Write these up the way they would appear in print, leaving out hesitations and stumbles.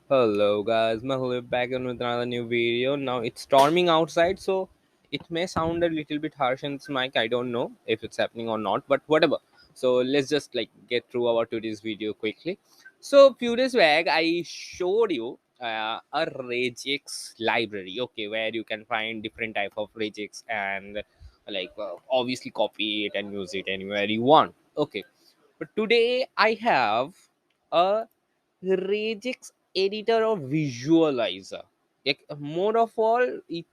Hello guys, Mehul back in with another new video. Now it's storming outside, so it may sound a little bit harsh in this mic. I don't know if it's happening or not, but whatever. So let's just get through our today's video quickly. So few days back, I showed you a RegEx library, okay, where you can find different type of RegEx and obviously copy it and use it anywhere you want. Okay, but today I have a RegEx editor or visualizer. More of all, it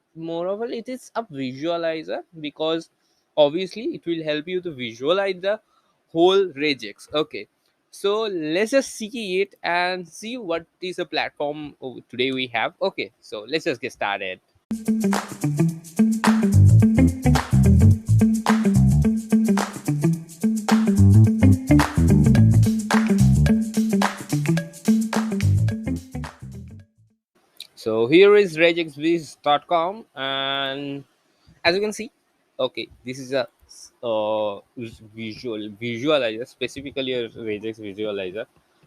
is a visualizer because obviously it will help you to visualize the whole RegEx. Okay, so let's just see it and see what is the platform today we have. Okay, so let's just get started. So here is regexviz.com, and as you can see, okay, this is a visualizer, specifically a regex visualizer.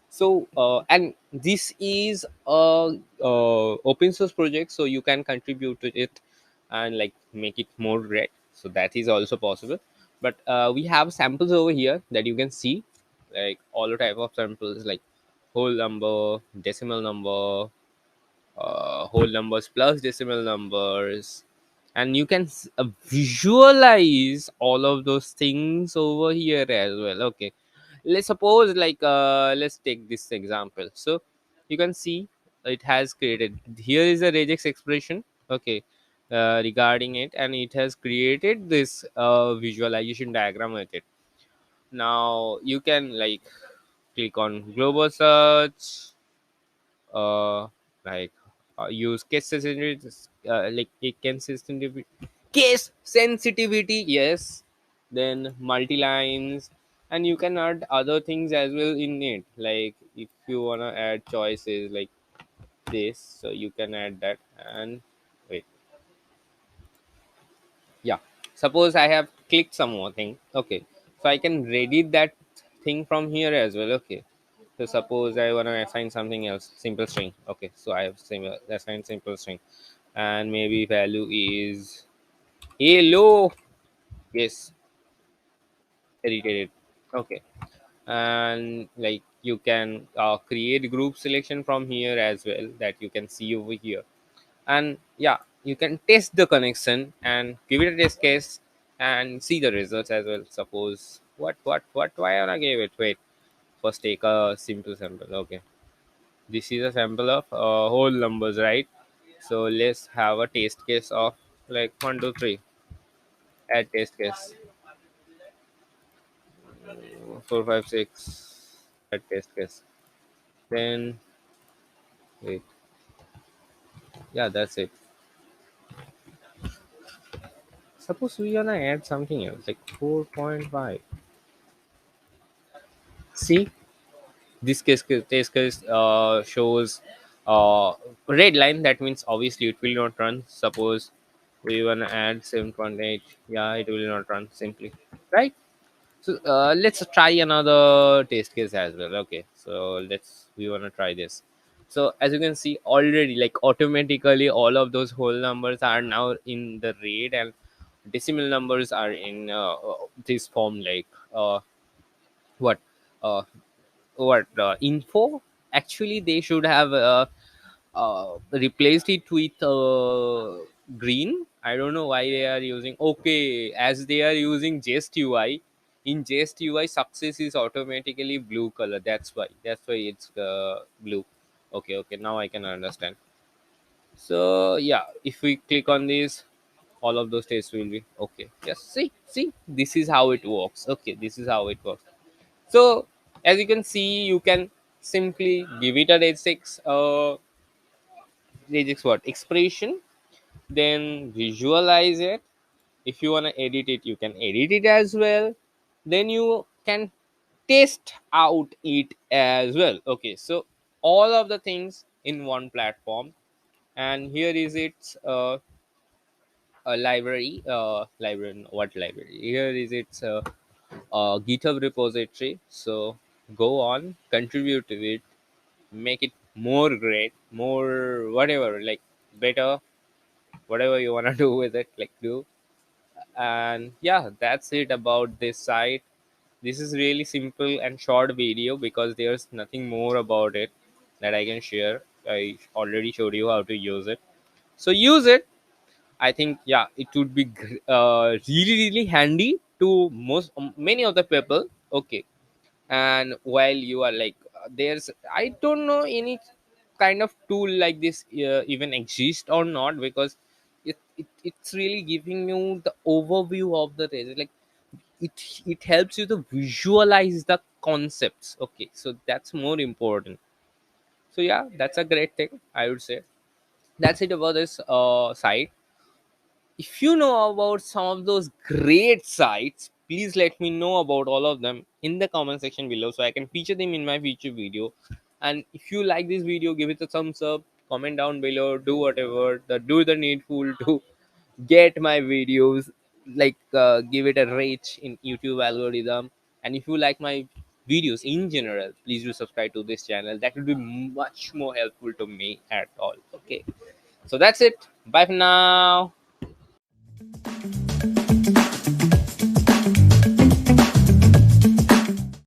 So and this is a open source project, so you can contribute to it and make it more great, so that is also possible. But we have samples over here that you can see, like all the type of samples, like whole number, decimal number, whole numbers plus decimal numbers, and you can visualize all of those things over here as well. Okay, let's suppose let's take this example. So you can see it has created, here is a regex expression, okay, regarding it, and it has created this visualization diagram with it. Now you can click on global search, uh like use case sensitivity, case sensitivity, yes, then multi lines, and you can add other things as well in it, like if you want to add choices like this, so you can add that. And wait, yeah, suppose I have clicked some more thing, okay, so I can edit that thing from here as well. Okay, so suppose I want to assign something else, simple string. Okay, so I have assign simple string, and maybe value is hello. Yes, edited it. Okay, and you can create group selection from here as well, that you can see over here. And yeah, you can test the connection and give it a test case and see the results as well. Suppose what why I gave it. Wait, first take a simple sample. Okay, this is a sample of whole numbers, right? So let's have a test case of like 1 2 3. Add test case 4 5 6. Add test case. Then wait, yeah, that's it. Suppose we wanna add something else like 4.5. See, this test case shows red line. That means obviously it will not run. Suppose we wanna add 7.8. Yeah, it will not run simply, right? So let's try another test case as well. Okay, so we want to try this. So as you can see already, like automatically all of those whole numbers are now in the red, and decimal numbers are in this form, like what uh, info. Actually they should have replaced it with green. I don't know why they are using, okay, as they are using jest ui. In jest ui, success is automatically blue color. That's why it's blue. Okay, okay, now I can understand. So yeah, if we click on this, all of those tests will be okay. Yes, see, this is how it works. Okay, this is how it works. So as you can see, you can simply give it a regex regex what expression, then visualize it. If you want to edit it, you can edit it as well. Then you can test out it as well. Okay, so all of the things in one platform. And here is its library, what library, here is its GitHub repository. So go on, contribute to it, make it more great, more whatever, like better, whatever you want to do with it, like do. And yeah, that's it about this site. This is really simple and short video because there's nothing more about it that I can share. I already showed you how to use it, so use it. I think yeah, it would be really really handy to most many of the people. Okay, and while you are like there's, I don't know any kind of tool like this even exist or not, because it's really giving you the overview of the result. Like it helps you to visualize the concepts. Okay, so that's more important. So yeah, that's a great thing, I would say. That's it about this site. If you know about some of those great sites, please let me know about all of them in the comment section below so I can feature them in my future video. And if you like this video, give it a thumbs up, comment down below, do whatever, do the needful to get my videos, like give it a rate in YouTube algorithm. And if you like my videos in general, please do subscribe to this channel. That will be much more helpful to me at all. Okay, so that's it. Bye for now.